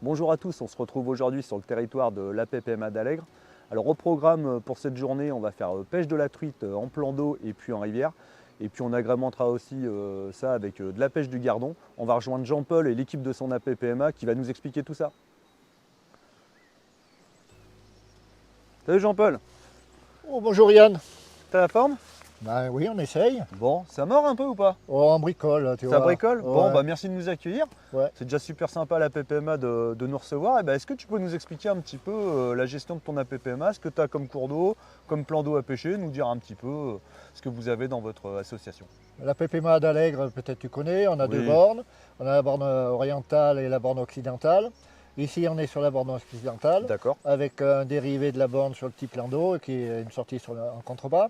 Bonjour à tous, on se retrouve aujourd'hui sur le territoire de l'APPMA d'Allègre. Alors au programme pour cette journée, on va faire pêche de la truite en plan d'eau et puis en rivière. Et puis on agrémentera aussi ça avec de la pêche du gardon. On va rejoindre Jean-Paul et l'équipe de son APPMA qui va nous expliquer tout ça. Salut Jean-Paul. Oh, bonjour Yann. T'as la forme? Ben oui, on essaye. Bon, ça mord un peu ou pas? Oh, on bricole, tu vois. Ça bricole? Ouais. Bon, bah merci de nous accueillir. Ouais. C'est déjà super sympa l'APPMA de nous recevoir. Et ben, est-ce que tu peux nous expliquer un petit peu la gestion de ton APPMA, ce que tu as comme cours d'eau, comme plan d'eau à pêcher, nous dire un petit peu ce que vous avez dans votre association? La PPMA d'Allègre, peut-être tu connais, on a deux Oui. bornes. On a la borne orientale et la borne occidentale. Ici, on est sur la borne occidentale, D'accord. avec un dérivé de la borne sur le petit plan d'eau, qui est une sortie en contrebas.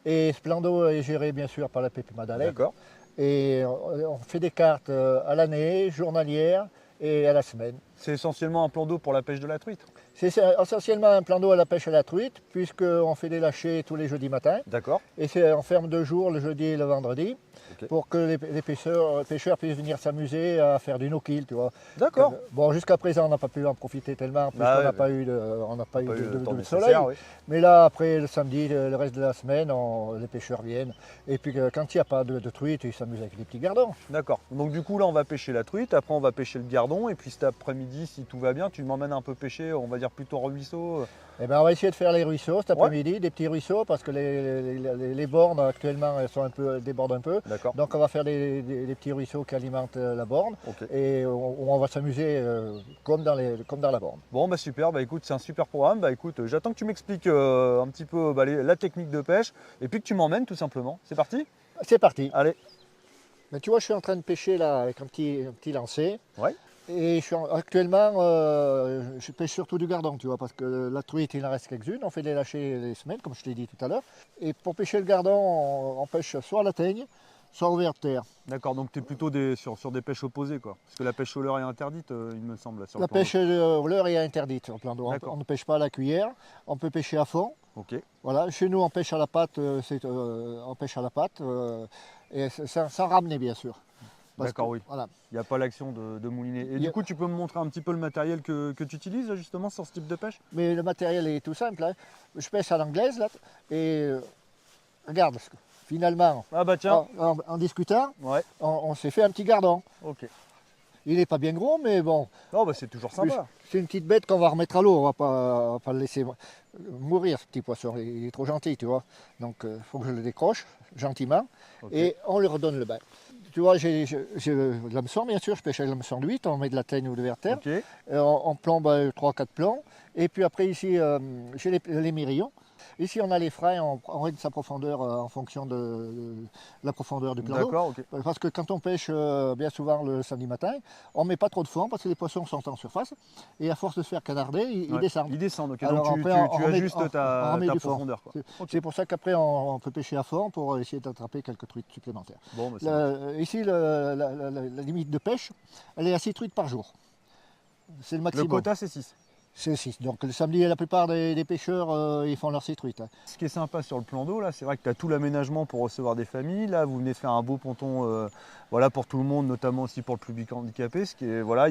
Et ce plan d'eau est géré bien sûr par la PPMA d'Allègre. D'accord. Et on fait des cartes à l'année, journalières et à la semaine. C'est essentiellement un plan d'eau pour la pêche de la truite. C'est essentiellement un plan d'eau à la pêche à la truite, puisqu'on fait des lâchers tous les jeudis matins. D'accord. Et on ferme 2 jours, le jeudi et le vendredi, Okay. pour que les pêcheurs puissent venir s'amuser à faire du no-kill, tu vois. D'accord. Bon, jusqu'à présent, on n'a pas pu en profiter tellement, puisqu'on n'a pas eu de soleil. Oui. Mais là, après le samedi, le reste de la semaine, les pêcheurs viennent. Et puis quand il n'y a pas de truite, ils s'amusent avec les petits gardons. D'accord. Donc du coup là on va pêcher la truite, après on va pêcher le gardon, et puis cet après-midi, si tout va bien, tu m'emmènes un peu pêcher, on va dire plutôt ruisseau. Eh ben, on va essayer de faire les ruisseaux cet après-midi, des petits ruisseaux, parce que les bornes actuellement elles sont débordent un peu. D'accord. Donc on va faire des petits ruisseaux qui alimentent la borne, Ok. et on va s'amuser comme dans la borne. Bon bah super, bah écoute, c'est un super programme. Bah écoute, j'attends que tu m'expliques un petit peu la technique de pêche et puis que tu m'emmènes tout simplement. C'est parti? C'est parti. Allez. Mais tu vois, je suis en train de pêcher là avec un petit lancer. Ouais. Et actuellement, je pêche surtout du gardon, tu vois, parce que la truite, il en reste quelques-unes. On fait des lâchers les semaines, comme je t'ai dit tout à l'heure. Et pour pêcher le gardon, on pêche soit à la teigne, soit au ver de terre. D'accord, donc tu es plutôt sur des pêches opposées quoi. Parce que la pêche au leurre est interdite, il me semble. Là, sur La le plan d'eau. pêche au leurre est interdite sur le plan d'eau. On ne pêche pas à la cuillère, on peut pêcher à fond. Ok. Voilà, chez nous, on pêche à la patte, on pêche à la patte, et sans ramener, bien sûr. D'accord, oui. Voilà. Il n'y a pas l'action de mouliner. Et du coup, tu peux me montrer un petit peu le matériel que tu utilises là, justement sur ce type de pêche? Mais le matériel est tout simple, hein. Je pêche à l'anglaise, là, et regarde, finalement, Ah bah tiens. en discutant, Ouais. on s'est fait un petit gardon. Ok. Il n'est pas bien gros, mais bon, Oh bah c'est toujours sympa. c'est une petite bête qu'on va remettre à l'eau, on va pas le laisser mourir, ce petit poisson, il est trop gentil, tu vois. Donc il faut que je le décroche gentiment, Okay. et on lui redonne le bain. Tu vois, j'ai l'hameçon, bien sûr, je pêche avec l'hameçon de 8, on met de la teigne ou de ver de terre, Ok. on plombe 3-4 plombs, et puis après ici, j'ai les mirillons. Ici, on a les freins, on règle sa profondeur en fonction de la profondeur du plan d'eau. D'accord, ok. Parce que quand on pêche bien souvent le samedi matin, on ne met pas trop de fond parce que les poissons sont en surface, et à force de se faire canarder, ils descendent. Ils descendent, ok. Alors Donc après, tu ajustes ta profondeur. Quoi. Okay. C'est pour ça qu'après, on peut pêcher à fond pour essayer d'attraper quelques truites supplémentaires. Bon, bah, ici, la limite de pêche, elle est à 6 truites par jour. C'est le maximum. Le quota, c'est 6. C'est 6. Donc le samedi, la plupart des pêcheurs, ils font leurs 6 truites. Ce qui est sympa sur le plan d'eau, là, c'est vrai que tu as tout l'aménagement pour recevoir des familles. Là, vous venez de faire un beau ponton voilà, pour tout le monde, notamment aussi pour le public handicapé. Ce qui est, voilà,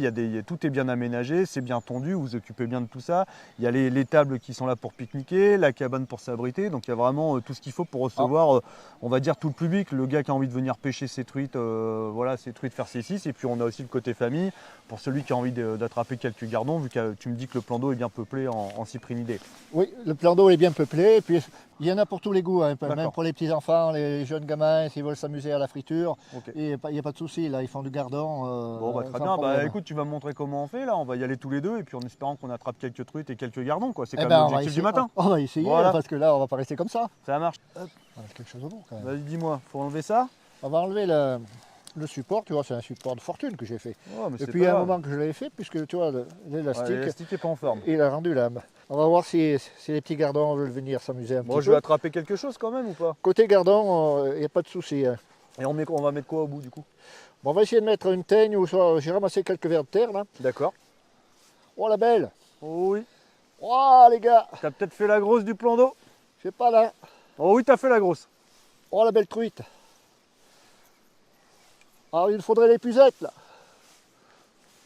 tout est bien aménagé, c'est bien tendu, vous vous occupez bien de tout ça. Il y a les tables qui sont là pour pique-niquer, la cabane pour s'abriter. Donc il y a vraiment tout ce qu'il faut pour recevoir, on va dire, tout le public. Le gars qui a envie de venir pêcher ses truites, voilà, ses truites, faire ses 6. Et puis on a aussi le côté famille, pour celui qui a envie d'attraper quelques gardons, vu que tu me dis que le plan d'eau est bien peuplé en cyprinidés. Oui, le plan d'eau est bien peuplé, et puis il y en a pour tous les goûts, hein, même pour les petits-enfants, les jeunes gamins, s'ils veulent s'amuser à la friture, il n'y a pas de souci, là, ils font du gardon. Bon, bah, très bien, bah, écoute, tu vas me montrer comment on fait, là, on va y aller tous les deux, et puis en espérant qu'on attrape quelques truites et quelques gardons, quoi. C'est quand même l'objectif du matin. On va essayer, voilà. Parce que là, on va pas rester comme ça. Ça marche. Hop. On a quelque chose au bout, quand même. Vas-y, dis-moi, faut enlever ça? On va enlever le support, tu vois, c'est un support de fortune que j'ai fait. Oh, et puis il y a un moment que je l'avais fait, puisque tu vois, l'élastique n'est pas en forme. Il a rendu l'âme. On va voir si les petits gardons veulent venir s'amuser un petit peu. Moi, je vais attraper quelque chose quand même ou pas? Côté gardon, il n'y a pas de souci. Hein. Et on va mettre quoi au bout du coup? Bon, on va essayer de mettre une teigne, ou soit j'ai ramassé quelques vers de terre là. D'accord. Oh la belle! Oh oui. Oh les gars! T'as peut-être fait la grosse du plan d'eau? Je sais pas là. Oh oui, t'as fait la grosse. Oh la belle truite! Ah, il faudrait l'épuisette là.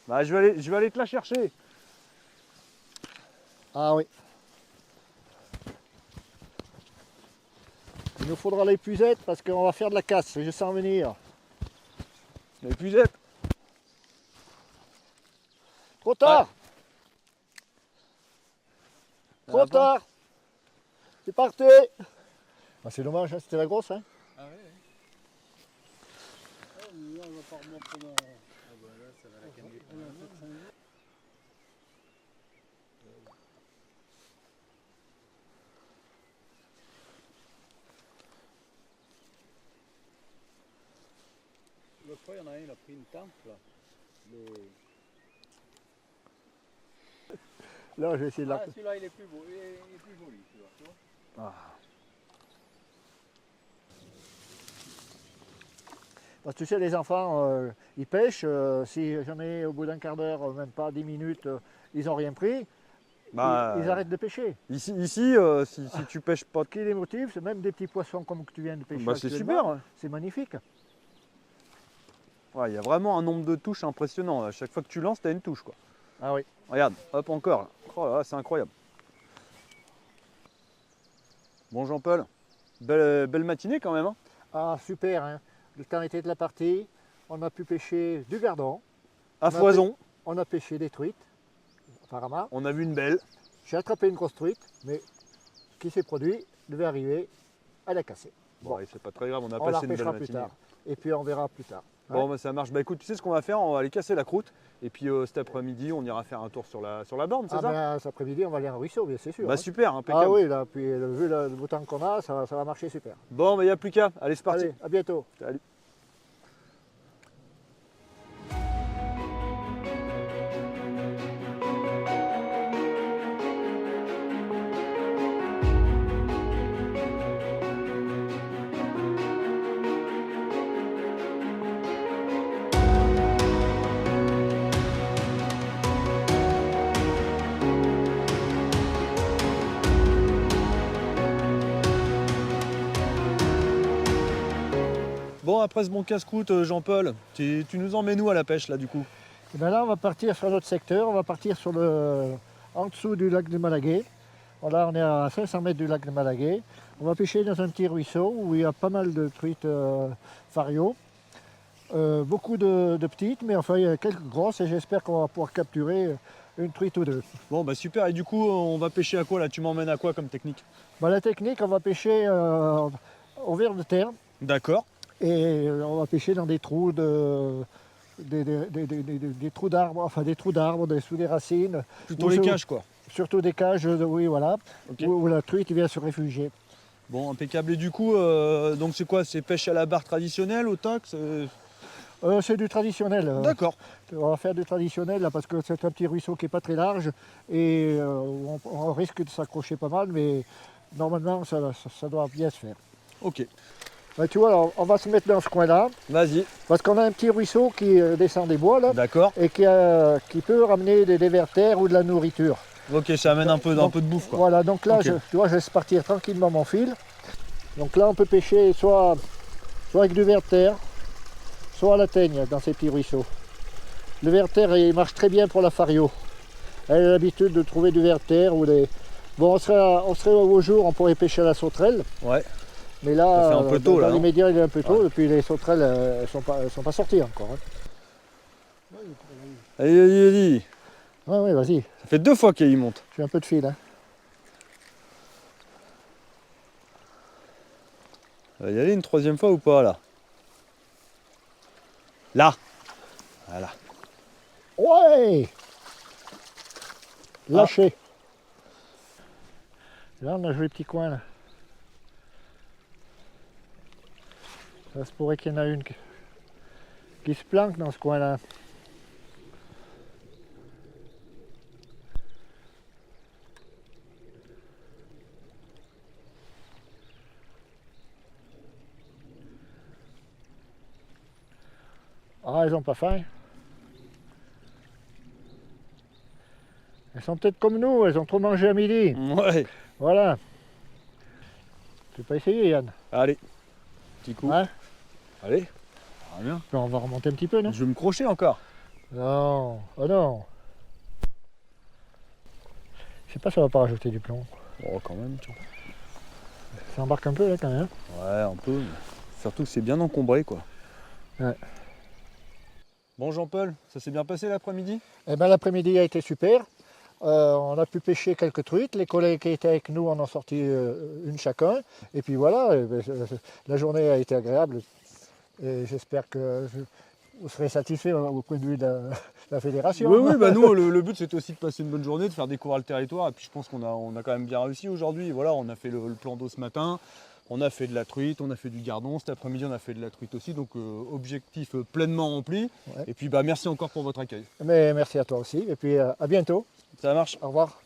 Bah, je vais aller te la chercher. Ah oui. Il nous faudra l'épuisette parce qu'on va faire de la casse, je sens venir. L'épuisette. Trop tard. Ça Trop va pas tard. C'est parti. Ah, c'est dommage, hein, c'était la grosse. Hein. Ah ouais, ouais. Oh, là, on va pas remonter dans... Ah bah là, ça va la calmer. L'autre fois, il y en a un, il a pris une tente, là. Là, je vais essayer de la... Ah, celui-là, il est plus beau, il est plus joli, celui-là, tu vois. Parce que tu sais, les enfants, ils pêchent. Si jamais au bout d'un quart d'heure, même pas 10 minutes, ils n'ont rien pris, Bah, ils arrêtent de pêcher. Ici, si tu pêches pas, Ce qui les motive, c'est même des petits poissons comme que tu viens de pêcher. bah, c'est actuellement. super. Ouais. C'est magnifique. Ouais, il y a vraiment un nombre de touches impressionnant. À chaque fois que tu lances, tu as une touche, quoi. Ah oui. Regarde, hop encore. Là. Oh là là, c'est incroyable. Bon Jean-Paul, belle matinée quand même. Hein. Ah super, hein. Le temps était de la partie. On a pu pêcher du gardon. À foison, On a pêché des truites, apparemment. on a vu une belle. J'ai attrapé une grosse truite, mais ce qui s'est produit devait arriver à la casser. Bon, ouais, c'est pas très grave, on a On la passé une belle repêchera plus matinée. tard. Et puis on verra plus tard. Bon, bah, ça marche. Bah écoute, tu sais ce qu'on va faire? On va aller casser la croûte. Et puis cet après-midi, on ira faire un tour sur la borne, c'est Ah ça? ben, cet après-midi, on va aller à un ruisseau, bien c'est sûr. Bah hein. super, impeccable. Ah oui, là, puis vu le beau temps qu'on a, ça va marcher super. Bon, bah il n'y a plus qu'à. Allez, c'est parti. Allez, à bientôt. Salut. Bon, après ce bon casse-croûte, Jean-Paul, tu nous emmènes où à la pêche là du coup? Et ben là, on va partir sur notre secteur, on va partir sur en dessous du lac de Malaguet. Là, on est à 500 mètres du lac de Malaguet. On va pêcher dans un petit ruisseau où il y a pas mal de truites fario. Beaucoup de petites, mais enfin, il y a quelques grosses et j'espère qu'on va pouvoir capturer une truite ou deux. Bon, bah super. Et du coup, on va pêcher à quoi là? Tu m'emmènes à quoi comme technique? Ben, la technique, on va pêcher au ver de terre D'accord. et on va pêcher dans des trous des trous d'arbres, enfin des trous d'arbres, sous des racines. Plutôt Ou les sur- cages quoi. Surtout des cages, oui, voilà, Ok. où la truite vient se réfugier. Bon, impeccable. Et du coup, donc c'est quoi? C'est pêche à la barre traditionnelle, au toc? C'est du traditionnel. D'accord. On va faire du traditionnel là, parce que c'est un petit ruisseau qui n'est pas très large et on risque de s'accrocher pas mal, mais normalement ça doit bien se faire. Ok. Ben, tu vois, alors, on va se mettre dans ce coin-là Vas-y. parce qu'on a un petit ruisseau qui descend des bois là D'accord. et qui peut ramener des dévertères ou de la nourriture. Ok, ça amène un peu Donc, de bouffe quoi. Voilà, donc là, Ok. tu vois, je laisse partir tranquillement mon fil. Donc là, on peut pêcher soit avec du ver de terre, soit à la teigne dans ces petits ruisseaux. Le ver de terre, il marche très bien pour la fario. Elle a l'habitude de trouver du ver de terre ou des... Bon, on serait au jour, on pourrait pêcher à la sauterelle, Ouais. mais là, Ça fait un peu tôt, dans là, non l'immédiat, il est un peu tôt, Ouais. et puis les sauterelles, elles sont pas sorties encore. Hein. Allez, allez. Ouais, ouais, vas-y, Ça fait 2 fois qu'il monte. j'ai un peu de fil. Hein. Ça va y aller une 3e fois ou pas là? Là. Voilà. Ouais! Lâché. Là, on a joué petit coin. Là. Ça se pourrait qu'il y en a une qui se planque dans ce coin-là. Ah, elles ont pas faim. Elles sont peut-être comme nous, elles ont trop mangé à midi. Ouais. Voilà. Tu peux pas essayer, Yann? Allez. Petit coup. Hein? Allez. Ah, bien. On va remonter un petit peu, non? Je vais me crocher encore. Non, oh non. Je sais pas si ça va pas rajouter du plomb. Oh, quand même, tu Ça embarque un peu là quand même. vois. Ouais, un peu. Mais surtout que c'est bien encombré, quoi. Ouais. Bon, Jean-Paul, ça s'est bien passé l'après-midi? Eh ben, l'après-midi a été super. On a pu pêcher quelques truites. Les collègues qui étaient avec nous en ont sorti une chacun. Et puis voilà, la journée a été agréable. Et j'espère que vous serez satisfait au point de vue de la fédération. Oui, oui, bah nous, le but c'était aussi de passer une bonne journée, de faire découvrir le territoire. Et puis je pense qu'on a quand même bien réussi aujourd'hui. Voilà, on a fait le plan d'eau ce matin, on a fait de la truite, on a fait du gardon. Cet après-midi, on a fait de la truite aussi. Donc objectif pleinement rempli. Ouais. Et puis bah merci encore pour votre accueil. Mais merci à toi aussi. Et puis à bientôt. Ça marche. Au revoir.